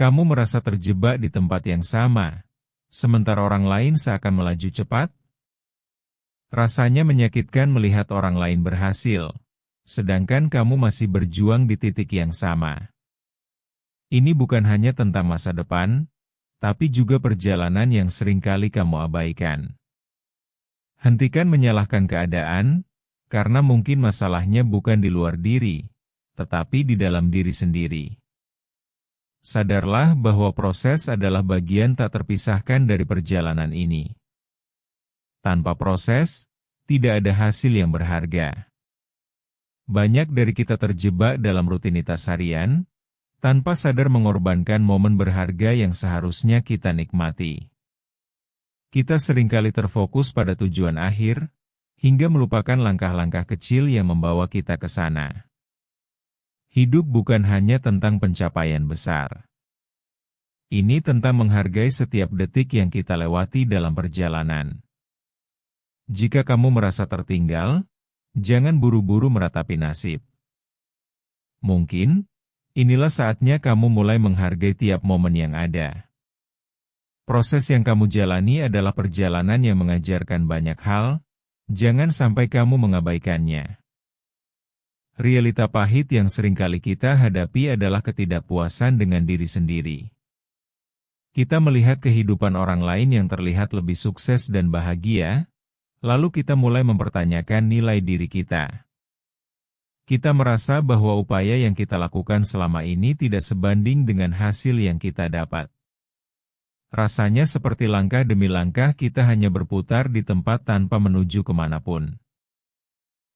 Kamu merasa terjebak di tempat yang sama, sementara orang lain seakan melaju cepat? Rasanya menyakitkan melihat orang lain berhasil, sedangkan kamu masih berjuang di titik yang sama. Ini bukan hanya tentang masa depan, tapi juga perjalanan yang seringkali kamu abaikan. Hentikan menyalahkan keadaan, karena mungkin masalahnya bukan di luar diri, tetapi di dalam diri sendiri. Sadarlah bahwa proses adalah bagian tak terpisahkan dari perjalanan ini. Tanpa proses, tidak ada hasil yang berharga. Banyak dari kita terjebak dalam rutinitas harian, tanpa sadar mengorbankan momen berharga yang seharusnya kita nikmati. Kita seringkali terfokus pada tujuan akhir, hingga melupakan langkah-langkah kecil yang membawa kita ke sana. Hidup bukan hanya tentang pencapaian besar. Ini tentang menghargai setiap detik yang kita lewati dalam perjalanan. Jika kamu merasa tertinggal, jangan buru-buru meratapi nasib. Mungkin, inilah saatnya kamu mulai menghargai tiap momen yang ada. Proses yang kamu jalani adalah perjalanan yang mengajarkan banyak hal, jangan sampai kamu mengabaikannya. Realita pahit yang seringkali kita hadapi adalah ketidakpuasan dengan diri sendiri. Kita melihat kehidupan orang lain yang terlihat lebih sukses dan bahagia, lalu kita mulai mempertanyakan nilai diri kita. Kita merasa bahwa upaya yang kita lakukan selama ini tidak sebanding dengan hasil yang kita dapat. Rasanya seperti langkah demi langkah kita hanya berputar di tempat tanpa menuju kemanapun.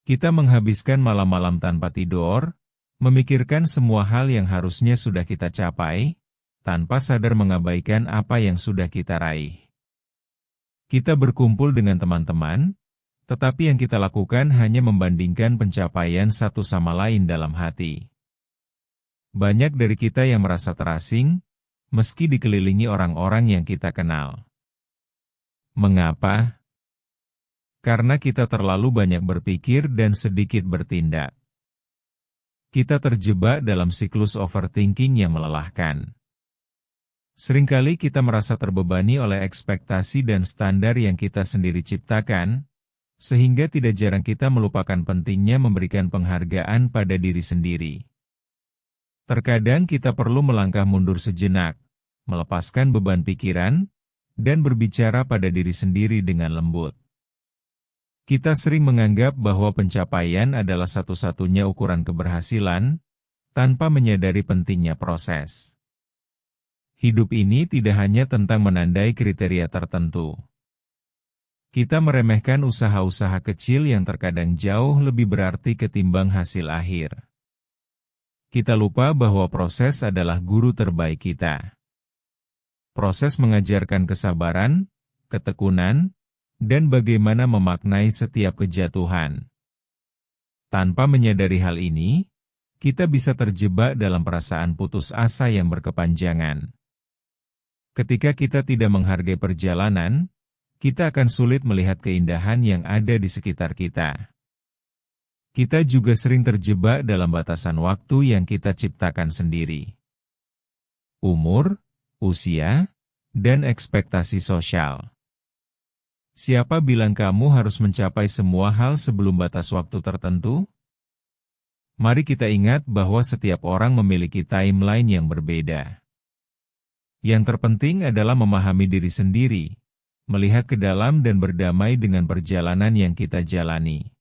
Kita menghabiskan malam-malam tanpa tidur, memikirkan semua hal yang harusnya sudah kita capai, tanpa sadar mengabaikan apa yang sudah kita raih. Kita berkumpul dengan teman-teman, tetapi yang kita lakukan hanya membandingkan pencapaian satu sama lain dalam hati. Banyak dari kita yang merasa terasing, meski dikelilingi orang-orang yang kita kenal. Mengapa? Karena kita terlalu banyak berpikir dan sedikit bertindak. Kita terjebak dalam siklus overthinking yang melelahkan. Seringkali kita merasa terbebani oleh ekspektasi dan standar yang kita sendiri ciptakan, sehingga tidak jarang kita melupakan pentingnya memberikan penghargaan pada diri sendiri. Terkadang kita perlu melangkah mundur sejenak, melepaskan beban pikiran, dan berbicara pada diri sendiri dengan lembut. Kita sering menganggap bahwa pencapaian adalah satu-satunya ukuran keberhasilan, tanpa menyadari pentingnya proses. Hidup ini tidak hanya tentang menandai kriteria tertentu. Kita meremehkan usaha-usaha kecil yang terkadang jauh lebih berarti ketimbang hasil akhir. Kita lupa bahwa proses adalah guru terbaik kita. Proses mengajarkan kesabaran, ketekunan, dan bagaimana memaknai setiap kejatuhan. Tanpa menyadari hal ini, kita bisa terjebak dalam perasaan putus asa yang berkepanjangan. Ketika kita tidak menghargai perjalanan, kita akan sulit melihat keindahan yang ada di sekitar kita. Kita juga sering terjebak dalam batasan waktu yang kita ciptakan sendiri. Umur, usia, dan ekspektasi sosial. Siapa bilang kamu harus mencapai semua hal sebelum batas waktu tertentu? Mari kita ingat bahwa setiap orang memiliki timeline yang berbeda. Yang terpenting adalah memahami diri sendiri, melihat ke dalam dan berdamai dengan perjalanan yang kita jalani.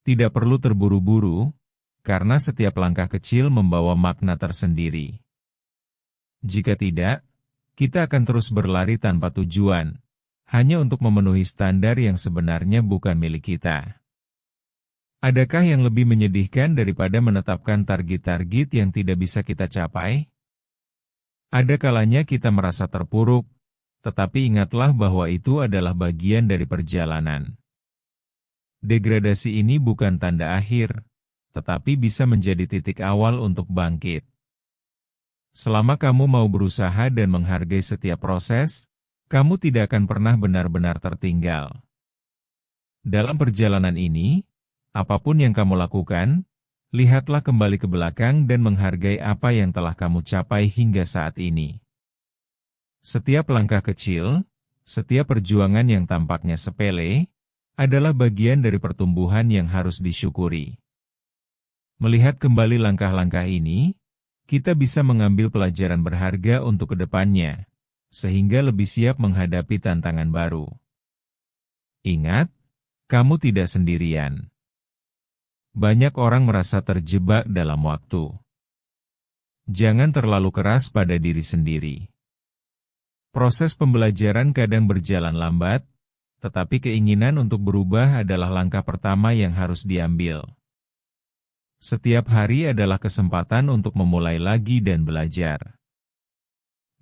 Tidak perlu terburu-buru, karena setiap langkah kecil membawa makna tersendiri. Jika tidak, kita akan terus berlari tanpa tujuan, hanya untuk memenuhi standar yang sebenarnya bukan milik kita. Adakah yang lebih menyedihkan daripada menetapkan target-target yang tidak bisa kita capai? Ada kalanya kita merasa terpuruk, tetapi ingatlah bahwa itu adalah bagian dari perjalanan. Degradasi ini bukan tanda akhir, tetapi bisa menjadi titik awal untuk bangkit. Selama kamu mau berusaha dan menghargai setiap proses, kamu tidak akan pernah benar-benar tertinggal. Dalam perjalanan ini, apapun yang kamu lakukan, Lihatlah kembali ke belakang dan menghargai apa yang telah kamu capai hingga saat ini. Setiap langkah kecil, setiap perjuangan yang tampaknya sepele, adalah bagian dari pertumbuhan yang harus disyukuri. Melihat kembali langkah-langkah ini, kita bisa mengambil pelajaran berharga untuk kedepannya, sehingga lebih siap menghadapi tantangan baru. Ingat, kamu tidak sendirian. Banyak orang merasa terjebak dalam waktu. Jangan terlalu keras pada diri sendiri. Proses pembelajaran kadang berjalan lambat, tetapi keinginan untuk berubah adalah langkah pertama yang harus diambil. Setiap hari adalah kesempatan untuk memulai lagi dan belajar.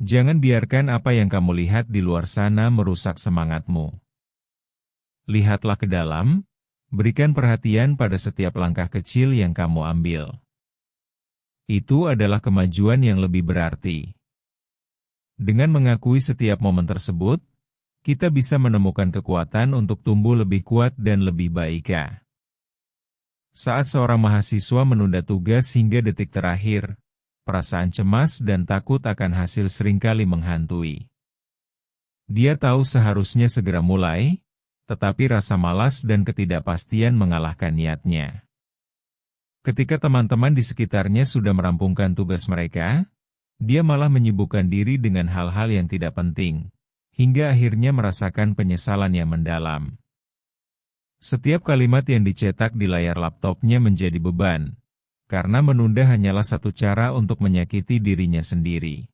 Jangan biarkan apa yang kamu lihat di luar sana merusak semangatmu. Lihatlah ke dalam, berikan perhatian pada setiap langkah kecil yang kamu ambil. Itu adalah kemajuan yang lebih berarti. Dengan mengakui setiap momen tersebut, kita bisa menemukan kekuatan untuk tumbuh lebih kuat dan lebih baik. Saat seorang mahasiswa menunda tugas hingga detik terakhir, perasaan cemas dan takut akan hasil seringkali menghantui. Dia tahu seharusnya segera mulai, tetapi rasa malas dan ketidakpastian mengalahkan niatnya. Ketika teman-teman di sekitarnya sudah merampungkan tugas mereka, dia malah menyibukkan diri dengan hal-hal yang tidak penting, hingga akhirnya merasakan penyesalan yang mendalam. Setiap kalimat yang dicetak di layar laptopnya menjadi beban, karena menunda hanyalah satu cara untuk menyakiti dirinya sendiri.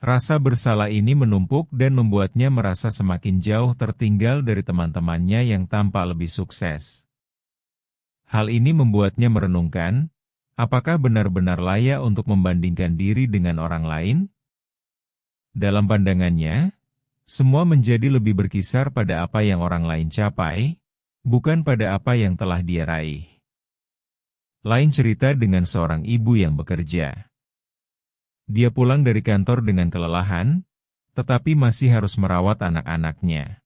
Rasa bersalah ini menumpuk dan membuatnya merasa semakin jauh tertinggal dari teman-temannya yang tampak lebih sukses. Hal ini membuatnya merenungkan, apakah benar-benar layak untuk membandingkan diri dengan orang lain? Dalam pandangannya, semua menjadi lebih berkisar pada apa yang orang lain capai, bukan pada apa yang telah dia raih. Lain cerita dengan seorang ibu yang bekerja. Dia pulang dari kantor dengan kelelahan, tetapi masih harus merawat anak-anaknya.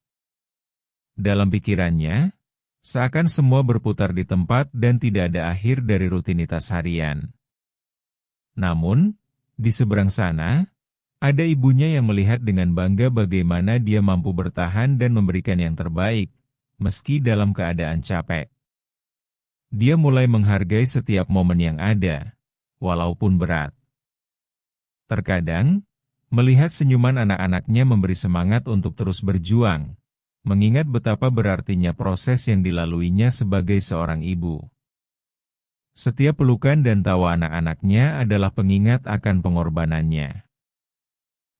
Dalam pikirannya, seakan semua berputar di tempat dan tidak ada akhir dari rutinitas harian. Namun, di seberang sana, ada ibunya yang melihat dengan bangga bagaimana dia mampu bertahan dan memberikan yang terbaik, meski dalam keadaan capek. Dia mulai menghargai setiap momen yang ada, walaupun berat. Terkadang, melihat senyuman anak-anaknya memberi semangat untuk terus berjuang, mengingat betapa berartinya proses yang dilaluinya sebagai seorang ibu. Setiap pelukan dan tawa anak-anaknya adalah pengingat akan pengorbanannya.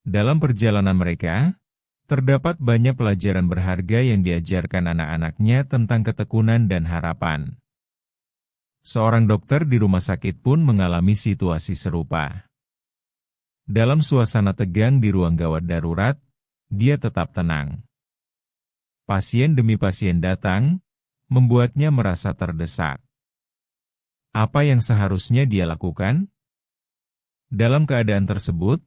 Dalam perjalanan mereka, terdapat banyak pelajaran berharga yang diajarkan anak-anaknya tentang ketekunan dan harapan. Seorang dokter di rumah sakit pun mengalami situasi serupa. Dalam suasana tegang di ruang gawat darurat, dia tetap tenang. Pasien demi pasien datang, membuatnya merasa terdesak. Apa yang seharusnya dia lakukan? Dalam keadaan tersebut,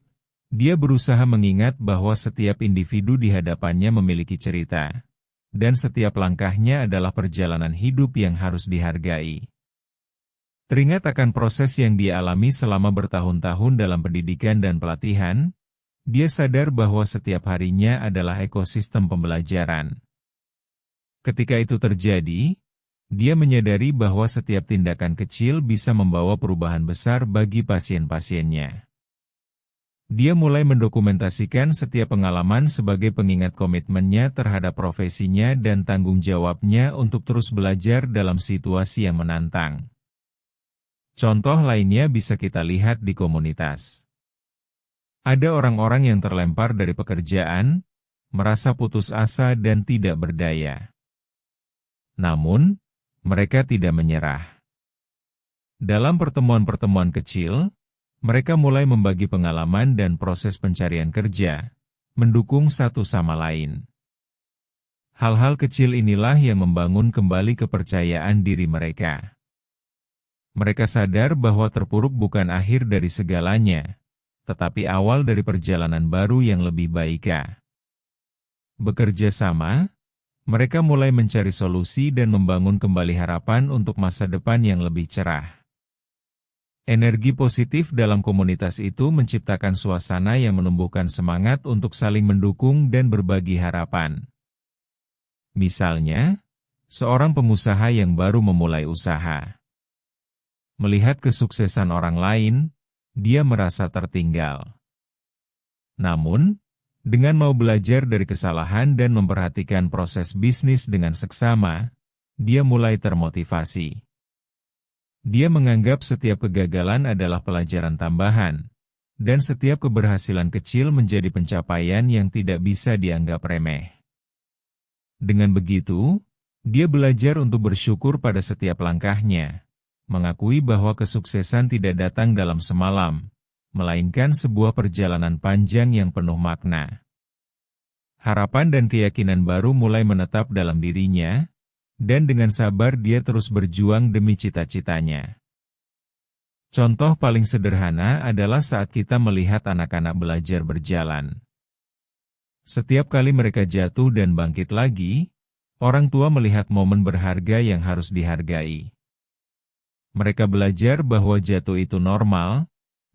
dia berusaha mengingat bahwa setiap individu di hadapannya memiliki cerita, dan setiap langkahnya adalah perjalanan hidup yang harus dihargai. Teringat akan proses yang dia alami selama bertahun-tahun dalam pendidikan dan pelatihan, dia sadar bahwa setiap harinya adalah ekosistem pembelajaran. Ketika itu terjadi, dia menyadari bahwa setiap tindakan kecil bisa membawa perubahan besar bagi pasien-pasiennya. Dia mulai mendokumentasikan setiap pengalaman sebagai pengingat komitmennya terhadap profesinya dan tanggung jawabnya untuk terus belajar dalam situasi yang menantang. Contoh lainnya bisa kita lihat di komunitas. Ada orang-orang yang terlempar dari pekerjaan, merasa putus asa dan tidak berdaya. Namun, mereka tidak menyerah. Dalam pertemuan-pertemuan kecil, mereka mulai membagi pengalaman dan proses pencarian kerja, mendukung satu sama lain. Hal-hal kecil inilah yang membangun kembali kepercayaan diri mereka. Mereka sadar bahwa terpuruk bukan akhir dari segalanya, tetapi awal dari perjalanan baru yang lebih baik. Bekerja sama, Mereka mulai mencari solusi dan membangun kembali harapan untuk masa depan yang lebih cerah. Energi positif dalam komunitas itu menciptakan suasana yang menumbuhkan semangat untuk saling mendukung dan berbagi harapan. Misalnya, seorang pengusaha yang baru memulai usaha. Melihat kesuksesan orang lain, dia merasa tertinggal. Namun, dengan mau belajar dari kesalahan dan memperhatikan proses bisnis dengan seksama, dia mulai termotivasi. Dia menganggap setiap kegagalan adalah pelajaran tambahan, dan setiap keberhasilan kecil menjadi pencapaian yang tidak bisa dianggap remeh. Dengan begitu, dia belajar untuk bersyukur pada setiap langkahnya, mengakui bahwa kesuksesan tidak datang dalam semalam, melainkan sebuah perjalanan panjang yang penuh makna. Harapan dan keyakinan baru mulai menetap dalam dirinya, dan dengan sabar dia terus berjuang demi cita-citanya. Contoh paling sederhana adalah saat kita melihat anak-anak belajar berjalan. Setiap kali mereka jatuh dan bangkit lagi, orang tua melihat momen berharga yang harus dihargai. Mereka belajar bahwa jatuh itu normal,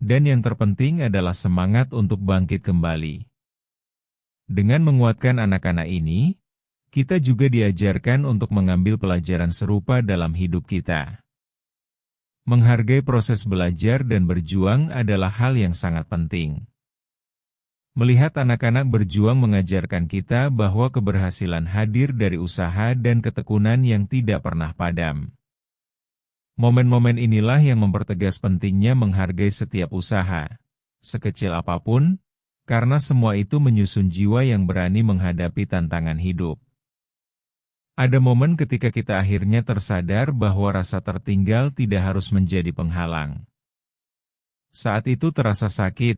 dan yang terpenting adalah semangat untuk bangkit kembali. Dengan menguatkan anak-anak ini, kita juga diajarkan untuk mengambil pelajaran serupa dalam hidup kita. Menghargai proses belajar dan berjuang adalah hal yang sangat penting. Melihat anak-anak berjuang mengajarkan kita bahwa keberhasilan hadir dari usaha dan ketekunan yang tidak pernah padam. Momen-momen inilah yang mempertegas pentingnya menghargai setiap usaha, sekecil apapun, karena semua itu menyusun jiwa yang berani menghadapi tantangan hidup. Ada momen ketika kita akhirnya tersadar bahwa rasa tertinggal tidak harus menjadi penghalang. Saat itu terasa sakit,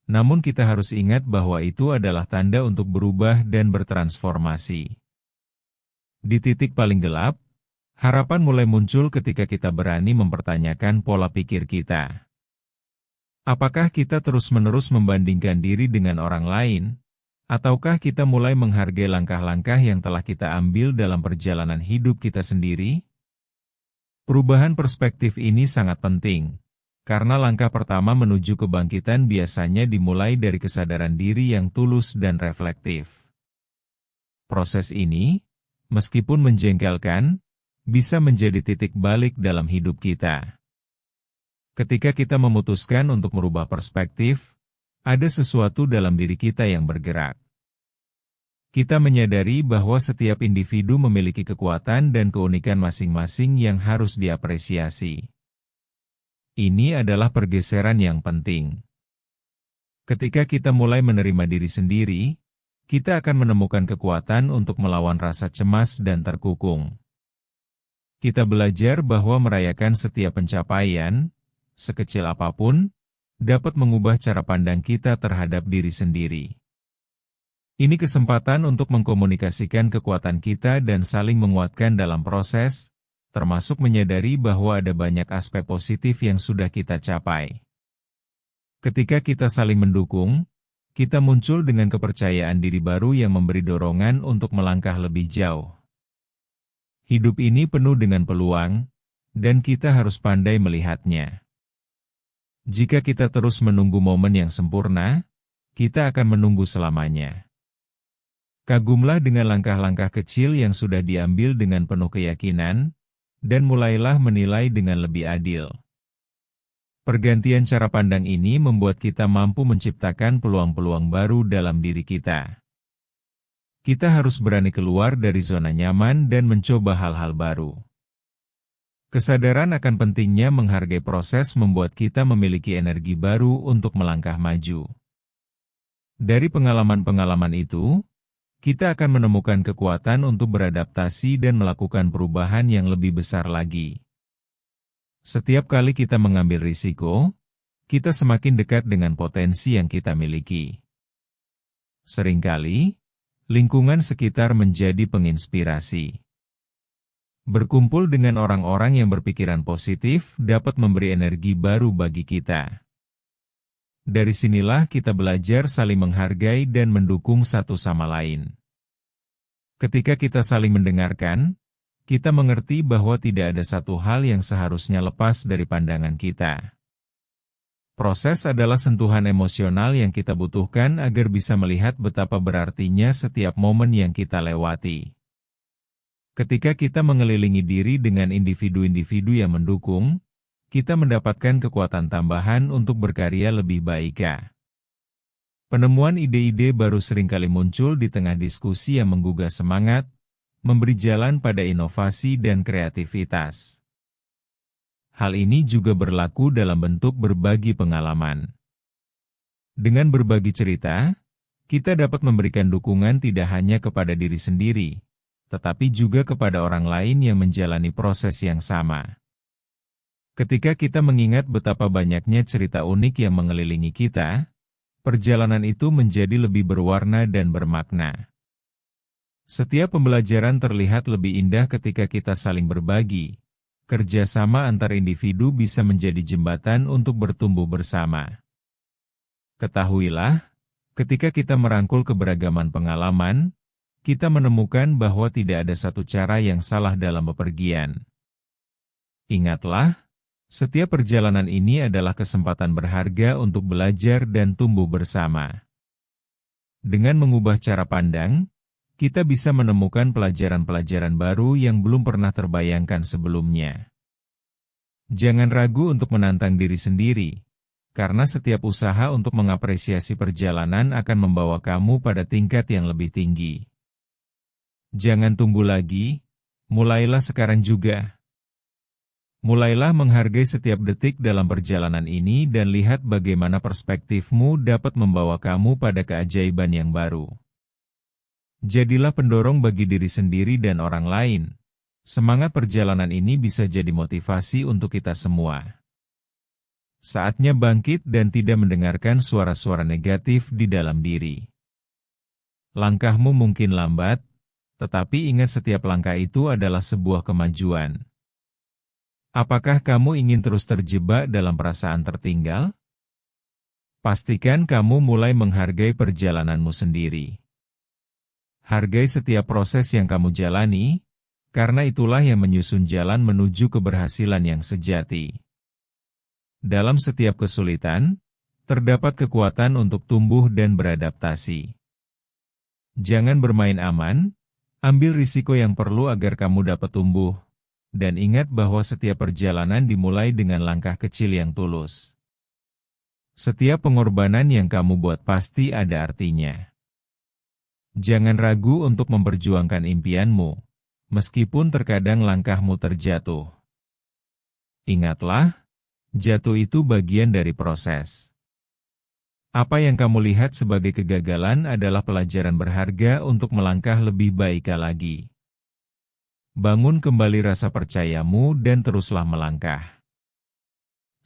namun kita harus ingat bahwa itu adalah tanda untuk berubah dan bertransformasi. Di titik paling gelap, harapan mulai muncul ketika kita berani mempertanyakan pola pikir kita. Apakah kita terus-menerus membandingkan diri dengan orang lain? Ataukah kita mulai menghargai langkah-langkah yang telah kita ambil dalam perjalanan hidup kita sendiri? Perubahan perspektif ini sangat penting, karena langkah pertama menuju kebangkitan biasanya dimulai dari kesadaran diri yang tulus dan reflektif. Proses ini, meskipun menjengkelkan, bisa menjadi titik balik dalam hidup kita. Ketika kita memutuskan untuk merubah perspektif, ada sesuatu dalam diri kita yang bergerak. Kita menyadari bahwa setiap individu memiliki kekuatan dan keunikan masing-masing yang harus diapresiasi. Ini adalah pergeseran yang penting. Ketika kita mulai menerima diri sendiri, kita akan menemukan kekuatan untuk melawan rasa cemas dan terkukung. Kita belajar bahwa merayakan setiap pencapaian, sekecil apapun, dapat mengubah cara pandang kita terhadap diri sendiri. Ini kesempatan untuk mengkomunikasikan kekuatan kita dan saling menguatkan dalam proses, termasuk menyadari bahwa ada banyak aspek positif yang sudah kita capai. Ketika kita saling mendukung, kita muncul dengan kepercayaan diri baru yang memberi dorongan untuk melangkah lebih jauh. Hidup ini penuh dengan peluang, dan kita harus pandai melihatnya. Jika kita terus menunggu momen yang sempurna, kita akan menunggu selamanya. Kagumlah dengan langkah-langkah kecil yang sudah diambil dengan penuh keyakinan, dan mulailah menilai dengan lebih adil. Pergantian cara pandang ini membuat kita mampu menciptakan peluang-peluang baru dalam diri kita. Kita harus berani keluar dari zona nyaman dan mencoba hal-hal baru. Kesadaran akan pentingnya menghargai proses membuat kita memiliki energi baru untuk melangkah maju. Dari pengalaman-pengalaman itu, kita akan menemukan kekuatan untuk beradaptasi dan melakukan perubahan yang lebih besar lagi. Setiap kali kita mengambil risiko, kita semakin dekat dengan potensi yang kita miliki. Seringkali, lingkungan sekitar menjadi penginspirasi. Berkumpul dengan orang-orang yang berpikiran positif dapat memberi energi baru bagi kita. Dari sinilah kita belajar saling menghargai dan mendukung satu sama lain. Ketika kita saling mendengarkan, kita mengerti bahwa tidak ada satu hal yang seharusnya lepas dari pandangan kita. Proses adalah sentuhan emosional yang kita butuhkan agar bisa melihat betapa berartinya setiap momen yang kita lewati. Ketika kita mengelilingi diri dengan individu-individu yang mendukung, kita mendapatkan kekuatan tambahan untuk berkarya lebih baik. Penemuan ide-ide baru seringkali muncul di tengah diskusi yang menggugah semangat, memberi jalan pada inovasi dan kreativitas. Hal ini juga berlaku dalam bentuk berbagi pengalaman. Dengan berbagi cerita, kita dapat memberikan dukungan tidak hanya kepada diri sendiri, tetapi juga kepada orang lain yang menjalani proses yang sama. Ketika kita mengingat betapa banyaknya cerita unik yang mengelilingi kita, perjalanan itu menjadi lebih berwarna dan bermakna. Setiap pembelajaran terlihat lebih indah ketika kita saling berbagi. Kerjasama antar individu bisa menjadi jembatan untuk bertumbuh bersama. Ketahuilah, ketika kita merangkul keberagaman pengalaman, kita menemukan bahwa tidak ada satu cara yang salah dalam bepergian. Ingatlah, setiap perjalanan ini adalah kesempatan berharga untuk belajar dan tumbuh bersama. Dengan mengubah cara pandang, kita bisa menemukan pelajaran-pelajaran baru yang belum pernah terbayangkan sebelumnya. Jangan ragu untuk menantang diri sendiri, karena setiap usaha untuk mengapresiasi perjalanan akan membawa kamu pada tingkat yang lebih tinggi. Jangan tunggu lagi, mulailah sekarang juga. Mulailah menghargai setiap detik dalam perjalanan ini dan lihat bagaimana perspektifmu dapat membawa kamu pada keajaiban yang baru. Jadilah pendorong bagi diri sendiri dan orang lain. Semangat perjalanan ini bisa jadi motivasi untuk kita semua. Saatnya bangkit dan tidak mendengarkan suara-suara negatif di dalam diri. Langkahmu mungkin lambat, tetapi ingat setiap langkah itu adalah sebuah kemajuan. Apakah kamu ingin terus terjebak dalam perasaan tertinggal? Pastikan kamu mulai menghargai perjalananmu sendiri. Hargai setiap proses yang kamu jalani, karena itulah yang menyusun jalan menuju keberhasilan yang sejati. Dalam setiap kesulitan, terdapat kekuatan untuk tumbuh dan beradaptasi. Jangan bermain aman, ambil risiko yang perlu agar kamu dapat tumbuh, dan ingat bahwa setiap perjalanan dimulai dengan langkah kecil yang tulus. Setiap pengorbanan yang kamu buat pasti ada artinya. Jangan ragu untuk memperjuangkan impianmu, meskipun terkadang langkahmu terjatuh. Ingatlah, jatuh itu bagian dari proses. Apa yang kamu lihat sebagai kegagalan adalah pelajaran berharga untuk melangkah lebih baik lagi. Bangun kembali rasa percayamu dan teruslah melangkah.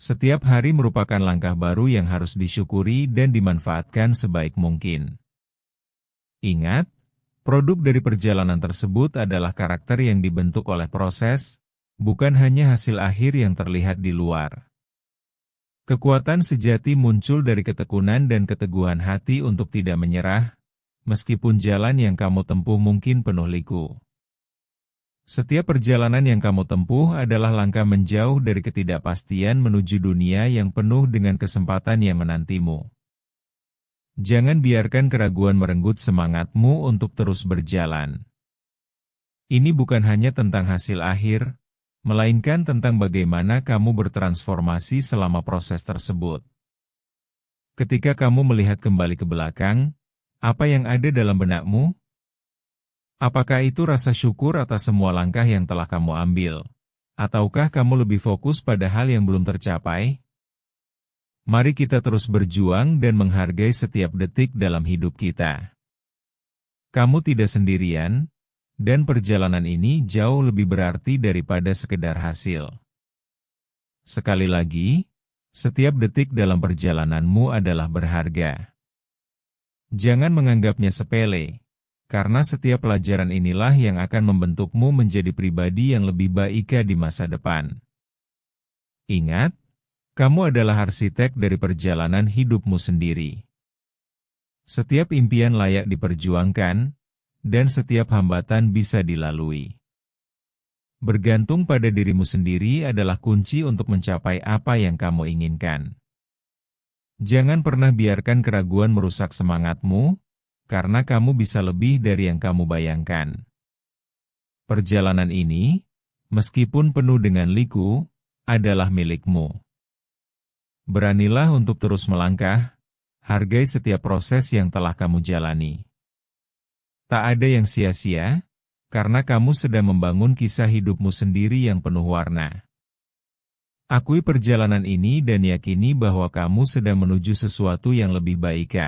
Setiap hari merupakan langkah baru yang harus disyukuri dan dimanfaatkan sebaik mungkin. Ingat, produk dari perjalanan tersebut adalah karakter yang dibentuk oleh proses, bukan hanya hasil akhir yang terlihat di luar. Kekuatan sejati muncul dari ketekunan dan keteguhan hati untuk tidak menyerah, meskipun jalan yang kamu tempuh mungkin penuh liku. Setiap perjalanan yang kamu tempuh adalah langkah menjauh dari ketidakpastian menuju dunia yang penuh dengan kesempatan yang menantimu. Jangan biarkan keraguan merenggut semangatmu untuk terus berjalan. Ini bukan hanya tentang hasil akhir, melainkan tentang bagaimana kamu bertransformasi selama proses tersebut. Ketika kamu melihat kembali ke belakang, apa yang ada dalam benakmu? Apakah itu rasa syukur atas semua langkah yang telah kamu ambil? Ataukah kamu lebih fokus pada hal yang belum tercapai? Mari kita terus berjuang dan menghargai setiap detik dalam hidup kita. Kamu tidak sendirian, dan perjalanan ini jauh lebih berarti daripada sekedar hasil. Sekali lagi, setiap detik dalam perjalananmu adalah berharga. Jangan menganggapnya sepele, karena setiap pelajaran inilah yang akan membentukmu menjadi pribadi yang lebih baik di masa depan. Ingat, kamu adalah arsitek dari perjalanan hidupmu sendiri. Setiap impian layak diperjuangkan, dan setiap hambatan bisa dilalui. Bergantung pada dirimu sendiri adalah kunci untuk mencapai apa yang kamu inginkan. Jangan pernah biarkan keraguan merusak semangatmu, karena kamu bisa lebih dari yang kamu bayangkan. Perjalanan ini, meskipun penuh dengan liku, adalah milikmu. Beranilah untuk terus melangkah, hargai setiap proses yang telah kamu jalani. Tak ada yang sia-sia, karena kamu sedang membangun kisah hidupmu sendiri yang penuh warna. Akui perjalanan ini dan yakini bahwa kamu sedang menuju sesuatu yang lebih baik.